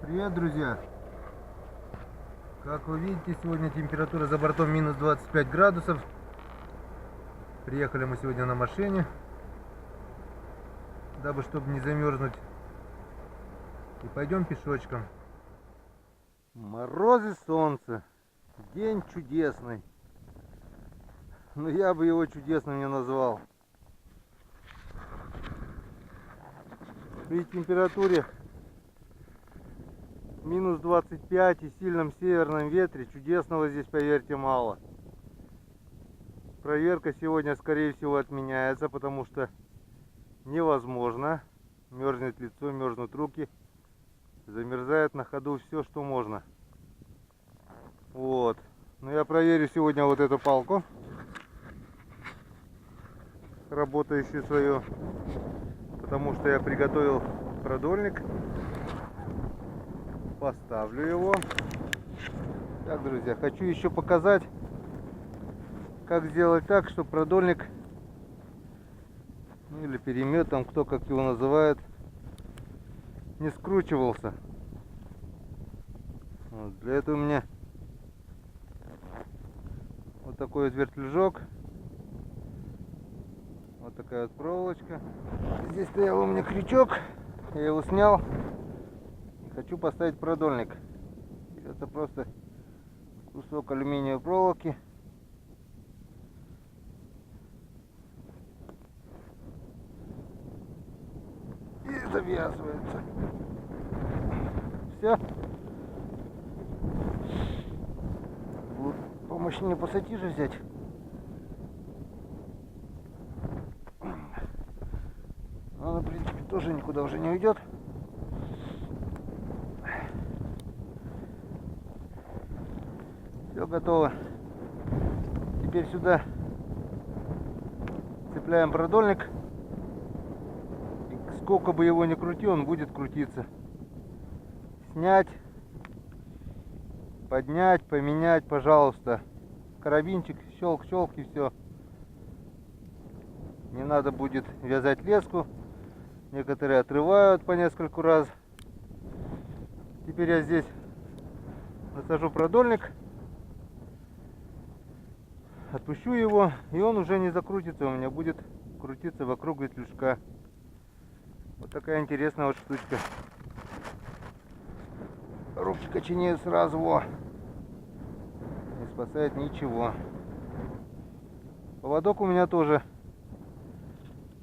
Привет, друзья! Как вы видите, сегодня температура за бортом минус 25 градусов. Приехали мы сегодня на машине, дабы чтобы не замерзнуть. И пойдем пешочком. Морозы, солнце. День чудесный. Но я бы его чудесным не назвал. При температуре минус 25 и сильном северном ветре чудесного здесь, поверьте, мало. Проверка сегодня, скорее всего, отменяется, потому что невозможно. Мерзнет лицо, мерзнут руки, замерзает на ходу все, что можно. Вот. Но я проверю сегодня вот эту палку, работающую свою, потому что я приготовил продольник. Поставлю его. Так, друзья, хочу еще показать, как сделать так, чтобы продольник, ну или перемет, там кто как его называет, не скручивался. Вот, для этого у меня вот такой вот вертлюжок, вот такая вот проволочка. Здесь стоял у меня крючок, я его снял и хочу поставить продольник. Это просто кусок алюминиевой проволоки. И завязывается. Все. Вот, помощь мне пассатижи взять. Она, в принципе, тоже никуда уже не уйдет. Все готово. Теперь сюда цепляем продольник. И сколько бы его ни крутил, он будет крутиться. Снять, поднять, поменять, пожалуйста. Карабинчик, щелк-щелк и все. Не надо будет вязать леску. Некоторые отрывают по нескольку раз. Теперь я здесь насажу продольник. Отпущу его, и он уже не закрутится, у меня будет крутиться вокруг вертлюжка. Вот такая интересная вот штучка. Рубчик окоченеет сразу, во. Не спасает ничего. Поводок у меня тоже,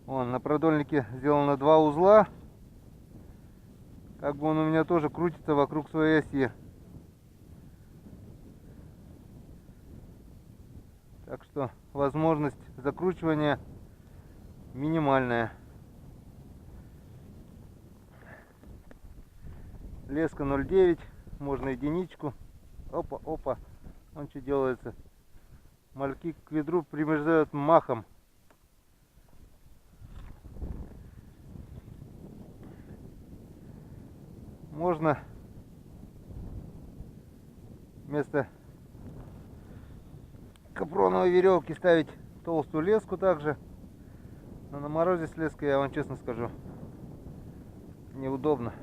он на продольнике сделан на 2 узла. Как бы он у меня тоже крутится вокруг своей оси. Так что возможность закручивания минимальная. Леска 0,9, можно единичку. Опа, опа. Он что делается? Мальки к ведру примерзают махом. Можно вместо капроновой веревки ставить толстую леску также. Но на морозе с леской, я вам честно скажу, неудобно.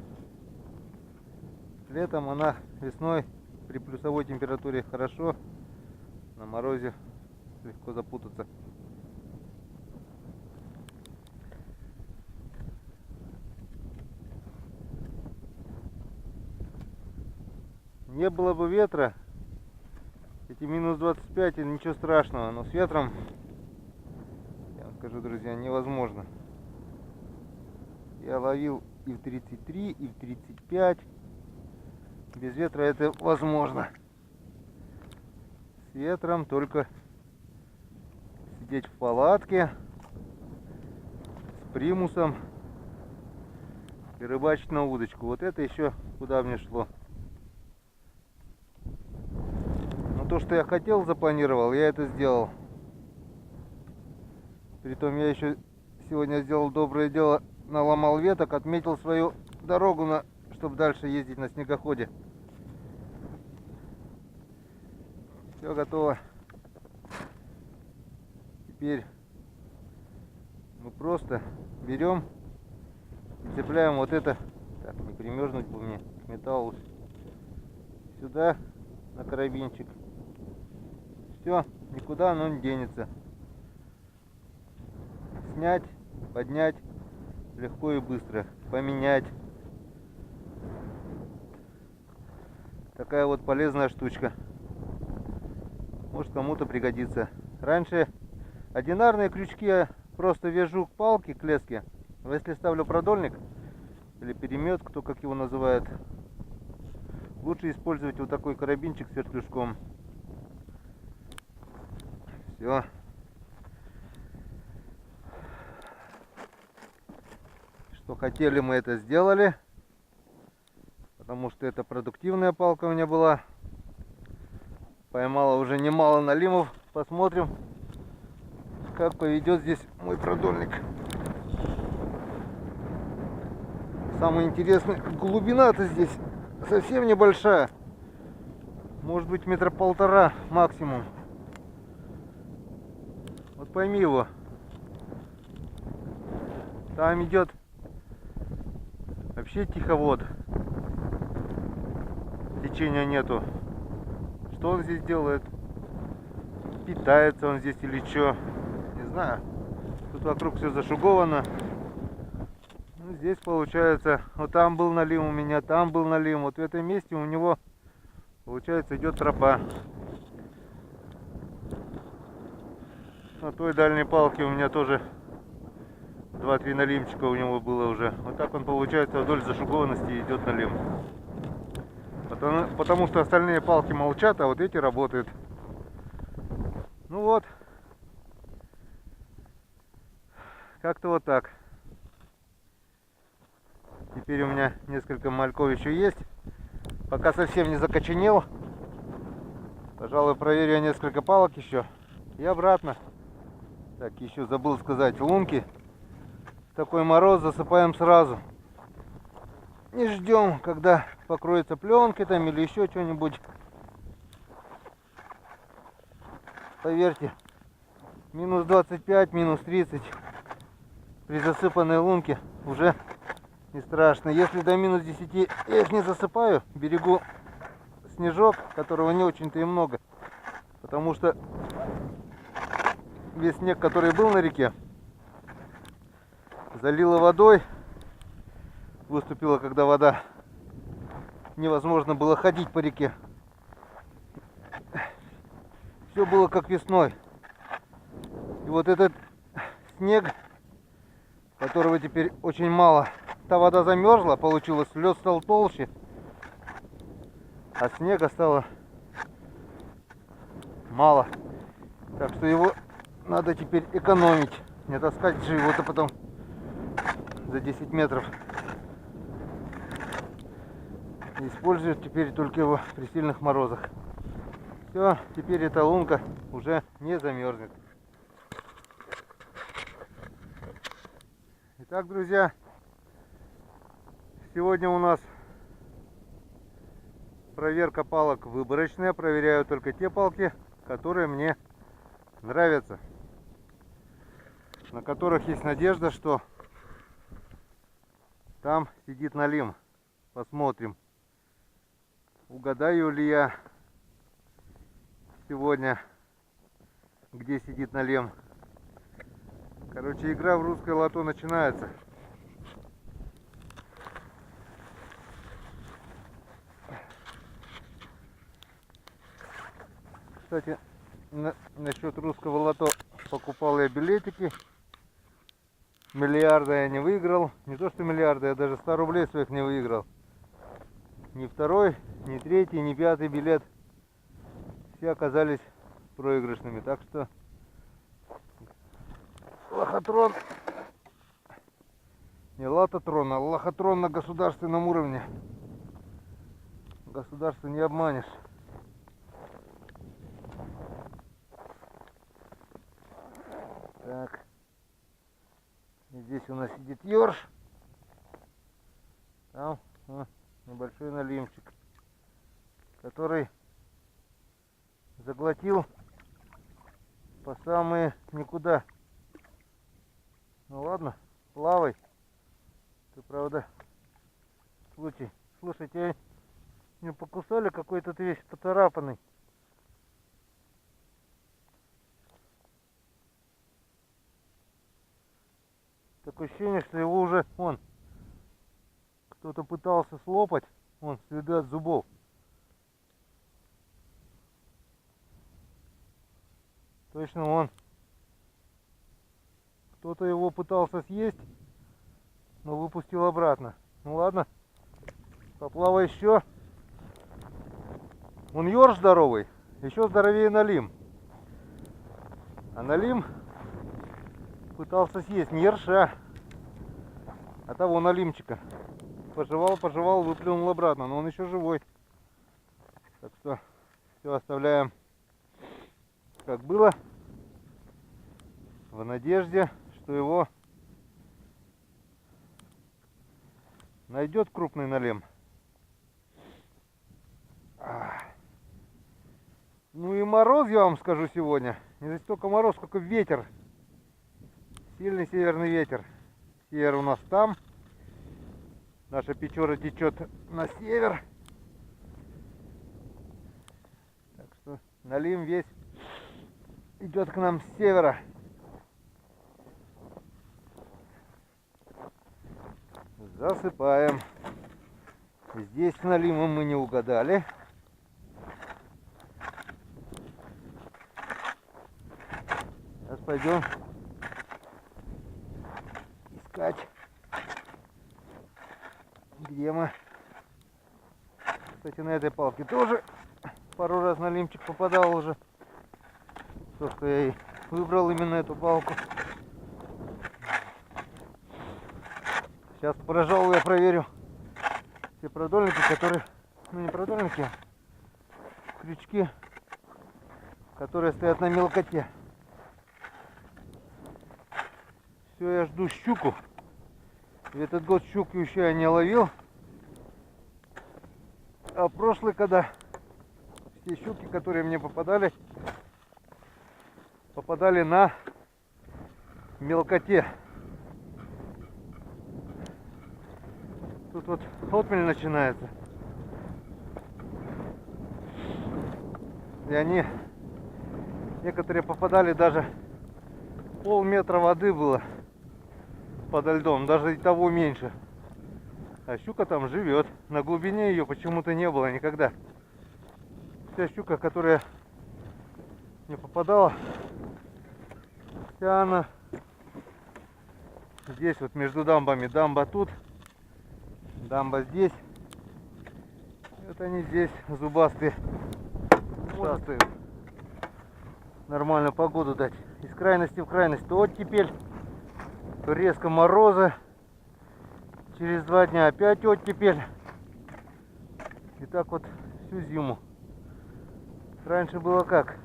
Летом она, весной при плюсовой температуре хорошо, на морозе легко запутаться. Не было бы ветра, эти минус 25, и ничего страшного, но с ветром, я вам скажу, друзья, невозможно. Я ловил и в 33, и в 35. Без ветра это возможно. С ветром только сидеть в палатке с примусом и рыбачить на удочку. Вот это еще куда мне шло. Но то, что я хотел, запланировал, я это сделал. Притом я еще сегодня сделал доброе дело, наломал веток, отметил свою дорогу, чтобы дальше ездить на снегоходе. Все готово. Теперь мы просто берем и цепляем вот это Так, не примерзнуть бы мне к металлу. Сюда на карабинчик. Все, никуда оно не денется. Снять, поднять легко и быстро. Поменять. Такая вот полезная штучка. Может, кому-то пригодится. Раньше одинарные крючки я просто вяжу к палке, к леске. А если ставлю продольник или перемет, кто как его называет, лучше использовать вот такой карабинчик с вертлюжком. Все. Что хотели, мы это сделали. Потому что это продуктивная палка у меня была. Поймала уже немало налимов. Посмотрим, как поведет здесь мой продольник. Самое интересное, глубина-то здесь совсем небольшая. Может быть, 1,5 метра максимум. Вот пойми его. Там идет вообще тиховод. Течения нету. Что он здесь делает? Питается он здесь или что? Не знаю. Тут вокруг все зашуговано. Ну, здесь получается, вот там был налим у меня, там был налим. Вот в этом месте у него, получается, идет тропа. На той дальней палке у меня тоже 2-3 налимчика у него было уже. Вот так он, получается, вдоль зашугованности идет налим. Потому что остальные палки молчат, а вот эти работают. Ну вот. Как-то вот так. Теперь у меня несколько мальков еще есть. Пока совсем не закоченел. Пожалуй, проверю я несколько палок еще. И обратно. Так, еще забыл сказать. Лунки. В такой мороз засыпаем сразу. Не ждем, когда покроется пленкой там или еще что-нибудь. Поверьте, минус 25, минус 30 при засыпанной лунке уже не страшно. Если до минус 10 я их не засыпаю, берегу снежок, которого не очень-то и много. Потому что весь снег, который был на реке, залило водой. Выступила, когда вода, невозможно было ходить по реке. Все было как весной. И вот этот снег, которого теперь очень мало, та вода замерзла, получилось, лед стал толще, а снега стало мало. Так что его надо теперь экономить. Не таскать же его-то потом за 10 метров. Используют теперь только его при сильных морозах. Все, теперь эта лунка уже не замерзнет. Итак, друзья, сегодня у нас проверка палок выборочная. Проверяю только те палки, которые мне нравятся, на которых есть надежда, что там сидит налим. Посмотрим, угадаю ли я сегодня, где сидит налим. Короче, игра в русское лото начинается. Кстати, насчет русского лото, покупал я билетики. Миллиарда я не выиграл. Не то что миллиарда, я даже 100 рублей своих не выиграл. Ни второй, ни третий, ни пятый билет. Все оказались проигрышными. Так что лохотрон, не лототрон, а лохотрон на государственном уровне. Государство не обманешь. Так. И здесь у нас сидит ёрш. Там небольшой налимчик, который заглотил по самые никуда. Ну ладно, плавай. Ты, правда, случай. Слушайте, меня покусали, какой-то весь поцарапанный. Такое ощущение, что его уже, вон, кто-то пытался слопать. Вон, следы от зубов. Точно вон. Кто-то его пытался съесть, но выпустил обратно. Ну ладно, поплавай еще. Он ёрш здоровый, еще здоровее налим. А налим пытался съесть не ерша, а того налимчика. Пожевал, выплюнул обратно, но он еще живой. Так что все оставляем как было, в надежде, что его найдет крупный налим. Ну и мороз, я вам скажу, сегодня. Не столько мороз, сколько ветер. Сильный северный ветер. Север у нас там. Наша Печора течет на север. Так что налим весь идет к нам с севера. Засыпаем. Здесь с налимом мы не угадали. Сейчас пойдем искать, где мы. Кстати, на этой палке тоже пару раз налимчик попадал уже. То, что я и выбрал именно эту палку. Сейчас, пожалуй, я проверю те продольники, которые, ну не продольники, а крючки, которые стоят на мелкоте. Все, я жду щуку. И этот год щуку еще я не ловил. А прошлый, когда все щуки, которые мне попадали на мелкоте. Тут вот отмель начинается. И они, некоторые попадали, даже полметра воды было подо льдом, даже и того меньше. А щука там живет. На глубине ее почему-то не было никогда. Вся щука, которая не попадала, вся она здесь вот между дамбами. Дамба тут, дамба здесь. И вот они здесь зубастые. Шастают. Нормально погоду дать. Из крайности в крайность. То оттепель, то резко морозы. Через 2 дня опять оттепель. И так вот всю зиму. Раньше было как?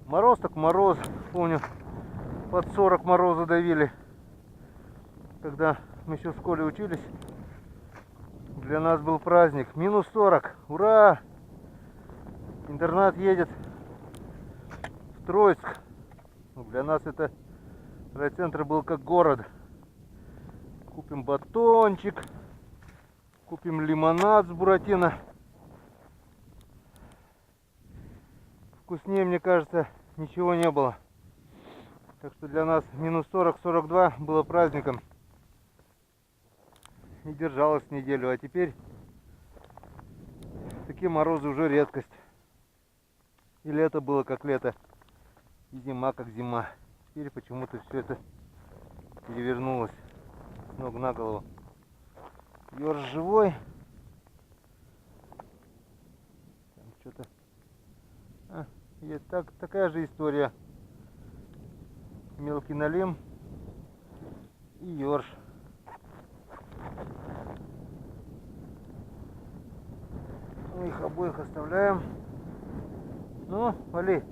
Мороз так мороз. Помню, под 40 мороза давили. Когда мы еще в школе учились, для нас был праздник. Минус 40. Ура! Интернат едет в Троицк. Для нас это райцентр был как город. Купим батончик, купим лимонад с буратино. Вкуснее, мне кажется, ничего не было. Так что для нас минус 40-42 было праздником. И держалось неделю. А теперь такие морозы уже редкость. И лето было как лето, и зима как зима. Теперь почему-то все это перевернулось с ног на голову. Ёрш живой. Там что-то... есть такая же история. Мелкий налим и ёрш. Мы их обоих оставляем. Ну, вали.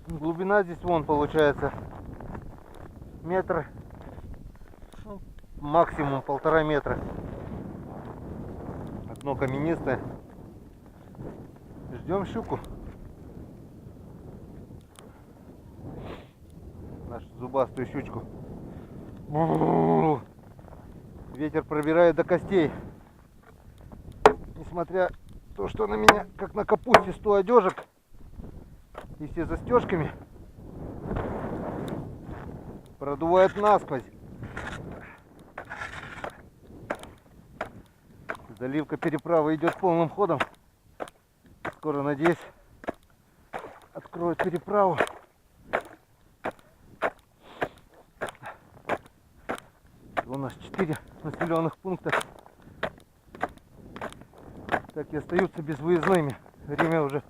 Глубина здесь вон получается метр, ну, максимум 1,5 метра. Дно каменистое. Ждем щуку. Нашу зубастую щучку. Ветер пробирает до костей. Несмотря на то, что на меня, как на капусте, 100 одежек и все застежками, продувает насквозь. Заливка переправы идет полным ходом. Скоро, надеюсь, откроют переправу. У нас 4 населенных пункта так и остаются безвыездными. Время уже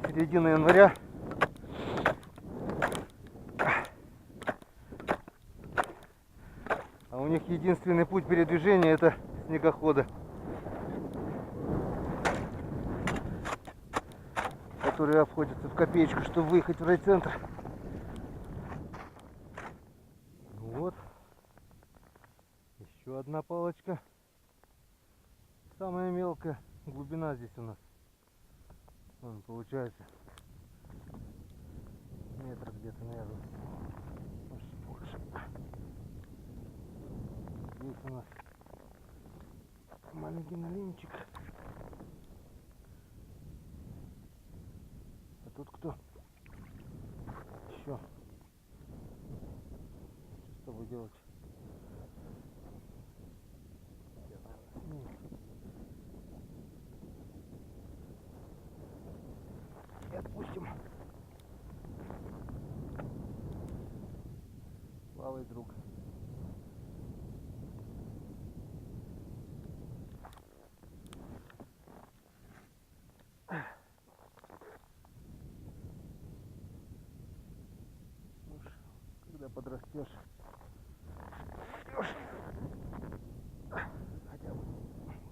середина января. А у них единственный путь передвижения — это снегоходы, которые обходятся в копеечку, чтобы выехать в райцентр. Вот. Еще одна палочка. Самая мелкая. Глубина здесь у нас, вон, получается, метр где-то, наверное, может больше. Здесь у нас маленький налимчик. А тут кто? Еще. Что с тобой делать? Я, наверное, сниму. И отпустим. Плавай, друг. Уж когда подрастешь, хотя бы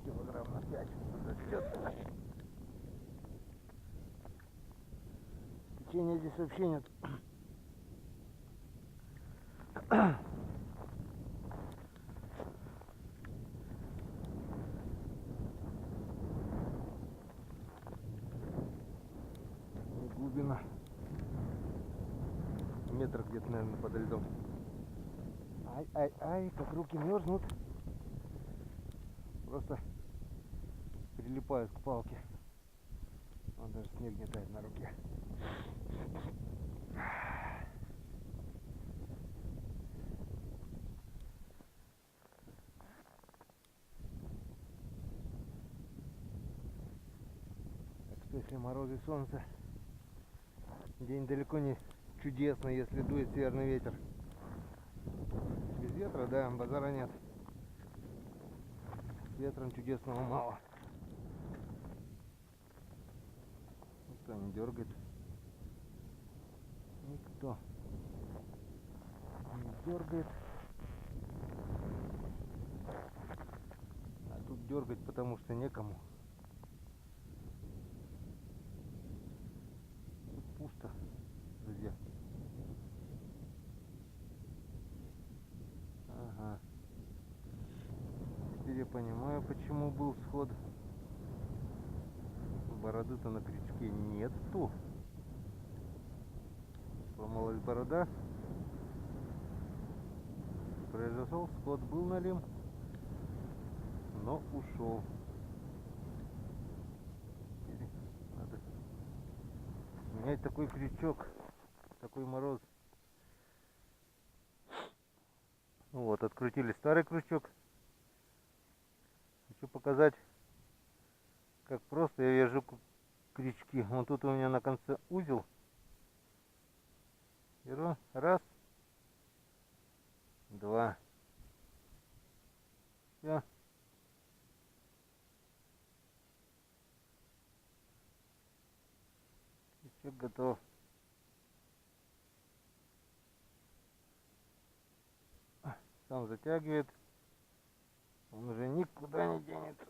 килограмм на 5 подрастет. Течение здесь вообще нет. Глубина метр где-то, наверное, подо льдом. Ай, как руки мерзнут. Просто прилипают к палке. Он даже снег не тает на руке. Так что, если мороз и солнце, день далеко не чудесный, если дует северный ветер. Без ветра, да, базара нет. С ветром чудесного мало. Никто не дергает. Никто не дергает. А тут дергать, потому что некому. Тут пусто, друзья. Ага. Теперь я понимаю, почему был сход. Бороды-то на крючке нету. Сломалась борода. Произошел сход, был налим, но ушел. Теперь надо менять такой крючок, такой мороз. Вот, открутили старый крючок. Хочу показать, как просто я вяжу крючки. Вот тут у меня на конце узел. Беру, раз, два. Все. Крючок готов. Сам затягивает. Он уже никуда не денется.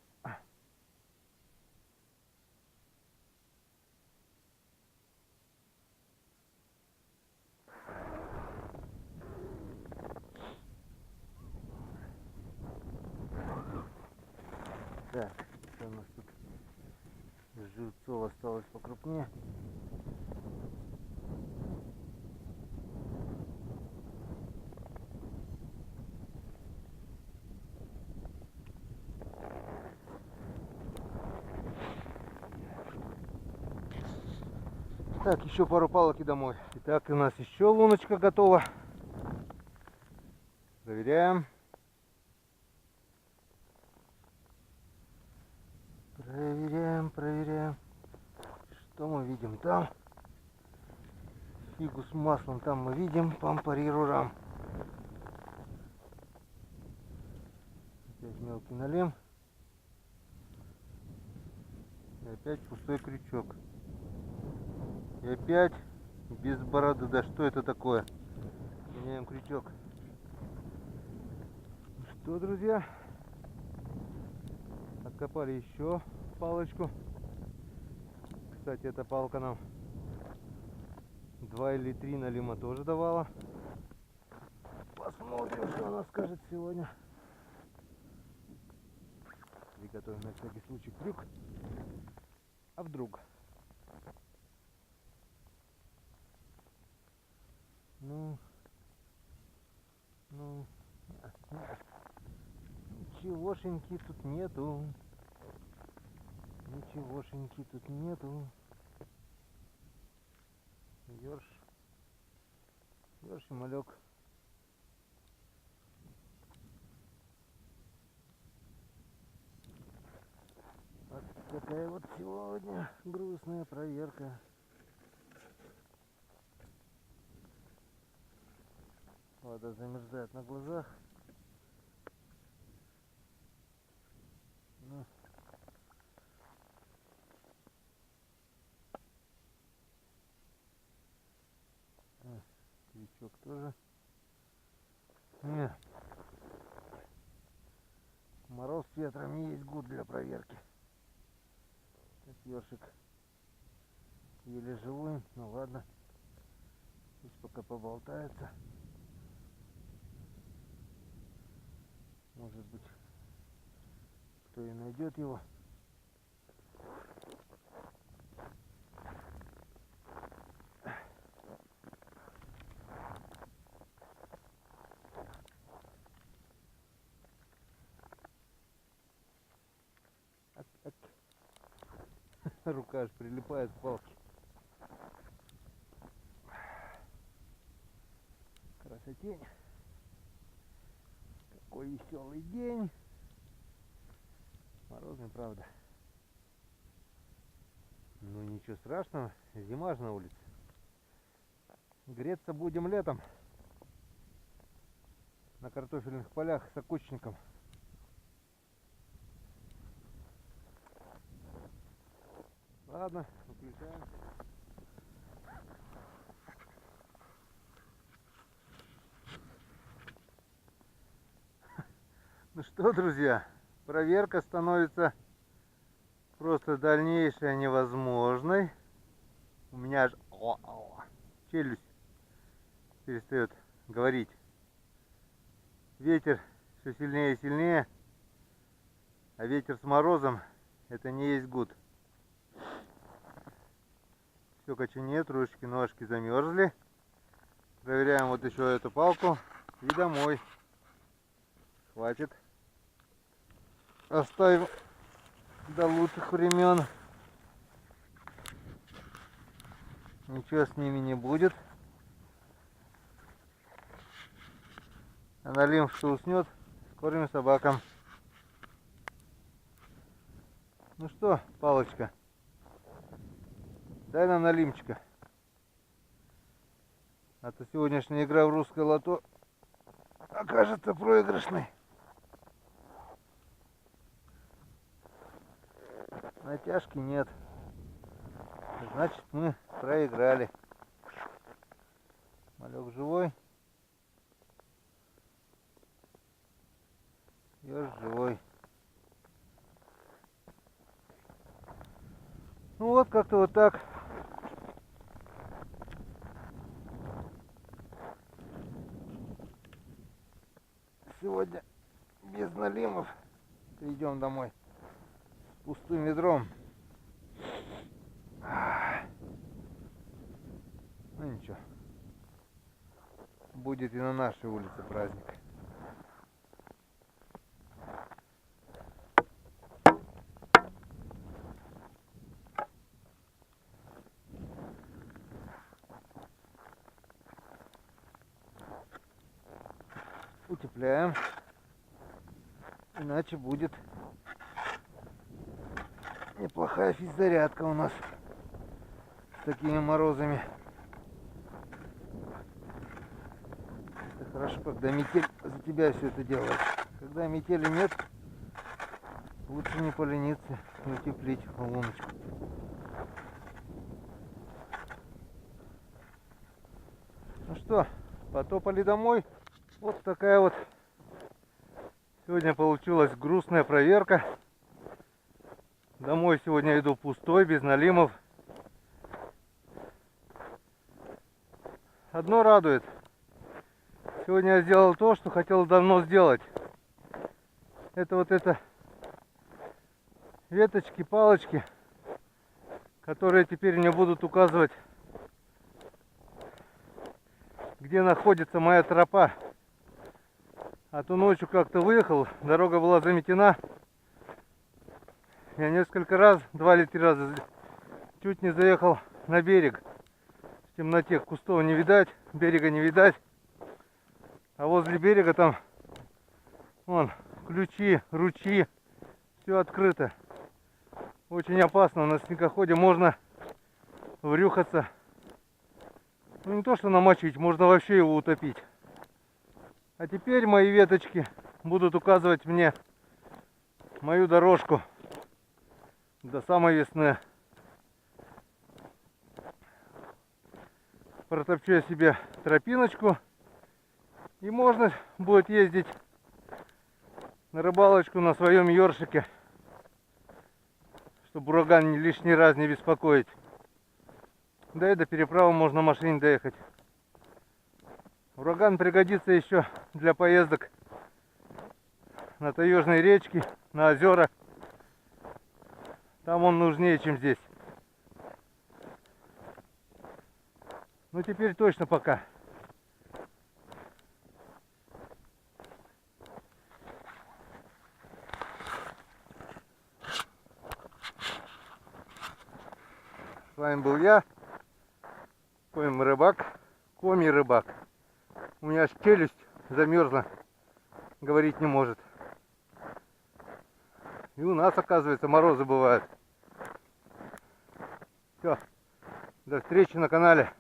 Так, что у нас тут живцов осталось покрупнее. Так, еще пару палок и домой. Итак, у нас еще луночка готова. Проверяем. Проверяем. Что мы видим там? Фигу с маслом там мы видим. Пампарирурам. Опять мелкий налим. И опять пустой крючок. И опять без бороды. Да что это такое? Меняем крючок. Ну что, друзья? Откопали еще палочку. Кстати, эта палка нам 2 или 3 налима тоже давала. Посмотрим, что она скажет сегодня. Приготовим на всякий случай крюк. А вдруг? Ну, нет. Ничегошеньки тут нету. Ничегошеньки тут нету. Ёрш и малек. Вот такая вот сегодня грустная проверка. Вода замерзает на глазах. Ну. Крючок тоже. Не. Мороз с ветром не есть гуд для проверки. Этот ёршик еле живой, ну ладно. Пусть пока поболтается. Может быть, кто и найдет его. Рука аж прилипает к палке. Красотень. Какой веселый день. Морозный, правда. Ну ничего страшного, зима же на улице. Греться будем летом. На картофельных полях с окучником. Ладно, выключаем. Ну что, друзья, проверка становится просто дальнейшая невозможной. У меня аж челюсть перестает говорить. Ветер все сильнее и сильнее, а ветер с морозом это не есть гуд. Все коченеет, ручки, ножки замерзли. Проверяем вот еще эту палку и домой. Хватит. Оставим до лучших времен. Ничего с ними не будет. А налим, что уснет, скормим собакам. Ну что, палочка, дай нам налимчика. А то сегодняшняя игра в русское лото окажется проигрышной. Натяжки нет. Значит, мы проиграли. Малек живой. Ёж живой. Ну вот как-то вот так. Сегодня без налимов. Идем домой с пустым ведром. Ну ничего. Будет и на нашей улице праздник. утепляем. Иначе будет неплохая физзарядка у нас с такими морозами. Это хорошо, когда метель за тебя все это делает. Когда метели нет, лучше не полениться и утеплить луночку. Ну что, потопали домой. Вот такая вот сегодня получилась грустная проверка. Домой сегодня иду пустой, без налимов. Одно радует. Сегодня я сделал то, что хотел давно сделать. Это вот это веточки, палочки, которые теперь мне будут указывать, где находится моя тропа. А то ночью как-то выехал, дорога была заметена. Я несколько раз, 2 или 3 раза, чуть не заехал на берег. В темноте кустов не видать, берега не видать. А возле берега там, вон, ключи, ручьи, все открыто. Очень опасно, на снегоходе можно врюхаться. Ну не то что намочить, можно вообще его утопить. А теперь мои веточки будут указывать мне мою дорожку до самой весны. Протопчу я себе тропиночку, и можно будет ездить на рыбалочку на своем ёршике, чтобы ураган лишний раз не беспокоить. Да и до переправы можно на машине доехать. Ураган пригодится еще для поездок на таежные речки, на озера. Там он нужнее, чем здесь. Ну теперь точно пока. С вами был я, Коми-рыбак. У меня аж челюсть замерзла, говорить не может. И у нас, оказывается, морозы бывают. Все, до встречи на канале.